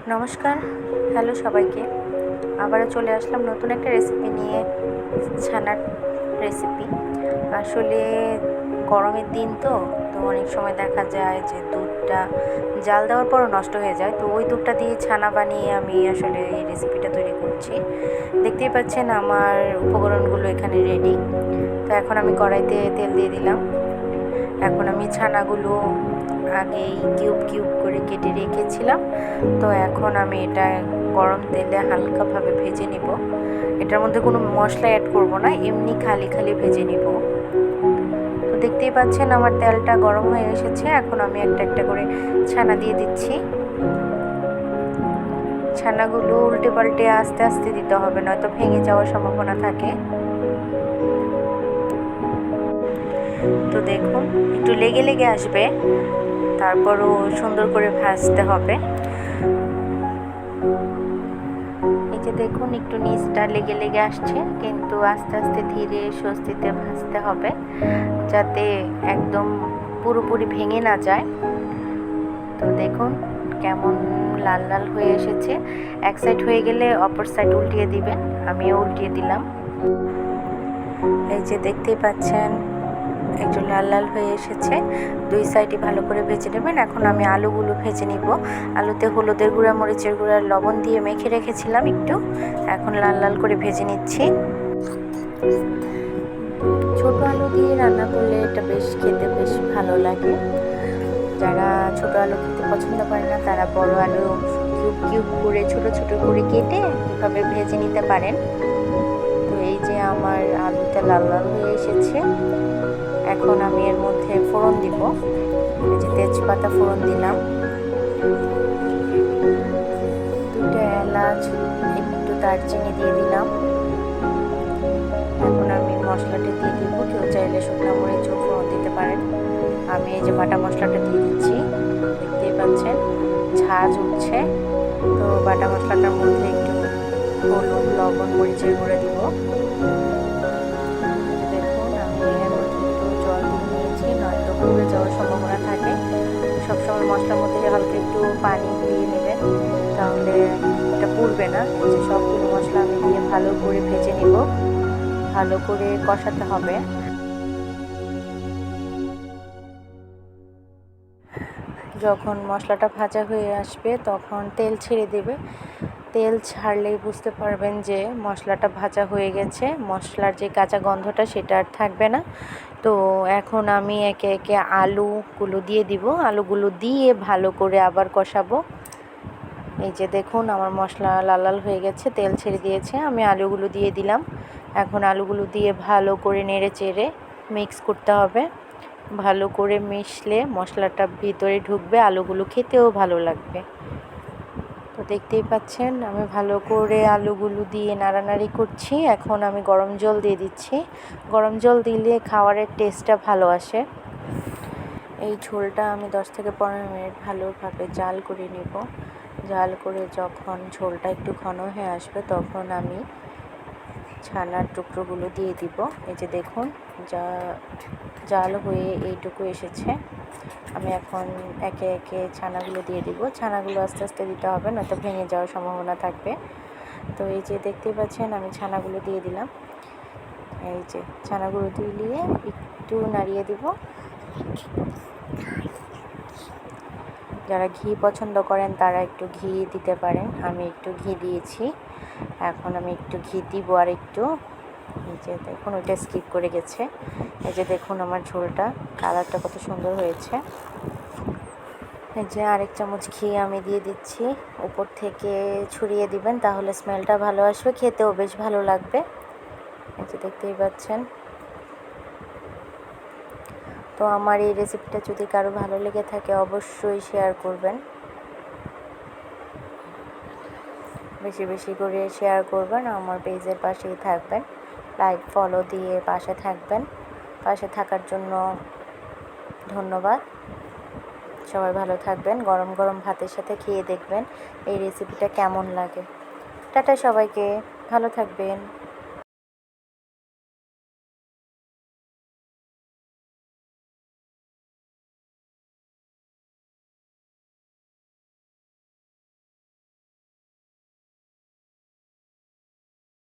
নমস্কার, হ্যালো সবাইকে। আবারও চলে আসলাম নতুন একটা রেসিপি নিয়ে, ছানার রেসিপি। আসলে গরমের দিন তো অনেক সময় দেখা যায় যে দুধটা জাল দেওয়ার পরও নষ্ট হয়ে যায়। তো ওই দুধটা দিয়ে ছানা বানিয়ে আমি আসলে এই রেসিপিটা তৈরি করছি। দেখতেই পাচ্ছেন আমার উপকরণগুলো এখানে রেডি। তো এখন আমি কড়াইতে তেল দিয়ে দিলাম। এখন আমি ছানাগুলো আগেই কিউব কিউব করে কেটে রেখেছিলাম। তো এখন আমি এটা গরম তেলে হালকাভাবে ভেজে নিব। এটার মধ্যে কোনো মশলা অ্যাড করব না, এমনি খালি খালি ভেজে নিব। তো দেখতেই পাচ্ছেন আমার তেলটা গরম হয়ে এসেছে। এখন আমি একটা একটা করে ছানা দিয়ে দিচ্ছি। ছানাগুলো উল্টে পাল্টে আস্তে আস্তে দিতে হবে, নয়তো ভেঙে যাওয়ার সম্ভাবনা থাকে। তো দেখুন একটু লেগে লেগে আসবে, তারপরও সুন্দর করে ভাজতে হবে। এই যে দেখুন একটু নিচটা লেগে লেগে আসছে, কিন্তু আস্তে আস্তে ধীরে স্বস্তিতে ভাজতে হবে, যাতে একদম পুরোপুরি ভেঙে না যায়। তো দেখুন কেমন লাল লাল হয়ে এসেছে। এক সাইড হয়ে গেলে অপর সাইড উল্টিয়ে দিবেন। আমিও উল্টিয়ে দিলাম। এই যে দেখতেই পাচ্ছেন একটু লাল লাল হয়ে এসেছে। দুই সাইডে ভালো করে ভেজে নেবেন। এখন আমি আলুগুলো ভেজে নিব। আলুতে হলুদের গুঁড়া, মরিচের গুঁড়া, লবণ দিয়ে মেখে রেখেছিলাম একটু। এখন লাল লাল করে ভেজে নিচ্ছি। ছোট আলু দিয়ে রান্না করলে এটা খেতে বেশ ভালো লাগে। যারা ছোট আলু খেতে পছন্দ করে না, তারা বড় আলু কিউব কিউব করে ছোট ছোট করে কেটে এভাবে ভেজে নিতে পারেন। তো এই যে আমার আলুটা লাল লাল হয়ে এসেছে। এখন আমি এর মধ্যে ফোড়ন দিব। এই যে তেজপাতা ফোড়ন দিলাম, দুটো এলাচ, একটু দারচিনি দিয়ে দিলাম। এখন আমি মশলাটা দিয়ে দিব। কেউ চাইলে শুকনো মরিচও ফোড়ন দিতে পারেন। আমি এই যে বাটা মশলাটা দিয়ে দিচ্ছি। দেখতেই পাচ্ছেন ঝাঁজ উঠছে। তো বাটা মশলাটার মধ্যে একটু হলুদ, লবণ, মরিচের গুঁড়া দিব। দেখুন আমি এর মধ্যে একটু জল দিয়ে নিয়েছি, নয়তো পুড়ে যাওয়ার সম্ভাবনা থাকে। সবসময় মশলার মধ্যে হালকা একটু পানি দিয়ে নেবেন, তাহলে এটা পুড়বে না। যে সবগুলো মশলা আমি দিয়ে ভালো করে ভেজে নিব, ভালো করে কষাতে হবে। যখন মশলাটা ভাজা হয়ে আসবে তখন তেল ছেড়ে দেবে। তেল ছাড়লেই বুঝতে পারবেন যে মশলাটা ভাজা হয়ে গেছে। মশলার যে কাঁচা গন্ধটা সেটা আর থাকবে না। তো এখন আমি একে একে আলুগুলো দিয়ে দিব। আলুগুলো দিয়ে ভালো করে আবার কষাবো। এই যে দেখুন আমার মশলা লাল লাল হয়ে গেছে, তেল ছেড়ে দিয়েছে। আমি আলুগুলো দিয়ে দিলাম। এখন আলুগুলো দিয়ে ভালো করে নেড়ে চেড়ে মিক্স করতে হবে। ভালো করে মিশলে মশলাটা ভিতরে ঢুকবে, আলুগুলো খেতেও ভালো লাগবে। তো দেখতেই পাচ্ছেন আমি ভালো করে আলুগুলো দিয়ে নাড়ানাড়ি করছি। এখন আমি গরম জল দিয়ে দিচ্ছি। গরম জল দিলে খাবারের টেস্টটা ভালো আসে। এই ঝোলটা আমি 10 থেকে 15 মিনিট ভালোভাবে জাল করে নেব। জাল করে যখন ঝোলটা একটু ঘন হয়ে আসবে তখন আমি ছানার টুকরোগুলো দিয়ে দিব। এই যে দেখুন জাল হয়ে এইটুকু এসেছে। আমি এখন একে একে ছানাগুলো দিয়ে দিব। ছানাগুলো আস্তে আস্তে দিতে হবে, নয়তো ভেঙে যাওয়ার সম্ভাবনা থাকবে। তো এই যে দেখতেই পাচ্ছেন আমি ছানাগুলো দিয়ে দিলাম। এই যে ছানাগুলো দিয়ে একটু নাড়িয়ে দিব। যারা ঘি পছন্দ করেন তারা একটু ঘি দিতে পারেন। আমি একটু ঘি দিয়েছি। এখন আমি একটু ঘি দিব আর একটু। এই যে দেখুন ওইটা স্কিপ করে গেছে। এই যে দেখুন আমার ঝোলটা কালারটা কত সুন্দর হয়েছে। এই যে আরেক চামচ ঘি আমি দিয়ে দিচ্ছি। উপর থেকে ছড়িয়ে দিবেন, তাহলে স্মেলটা ভালো আসবে, খেতেও বেশ ভালো লাগবে। এই যে দেখতেই পাচ্ছেন। তো আমার এই রেসিপিটা যদি কারো ভালো লেগে থাকে অবশ্যই শেয়ার করবেন। বেশি বেশি করে শেয়ার করবেন। আমার পেজের পাশেই থাকবেন, লাইক ফলো দিয়ে পাশে থাকবেন। পাশে থাকার জন্য ধন্যবাদ। সবাই ভালো থাকবেন। গরম গরম ভাতের সাথে খেয়ে দেখবেন এই রেসিপিটা কেমন লাগে। টাটা সবাইকে, ভালো থাকবেন।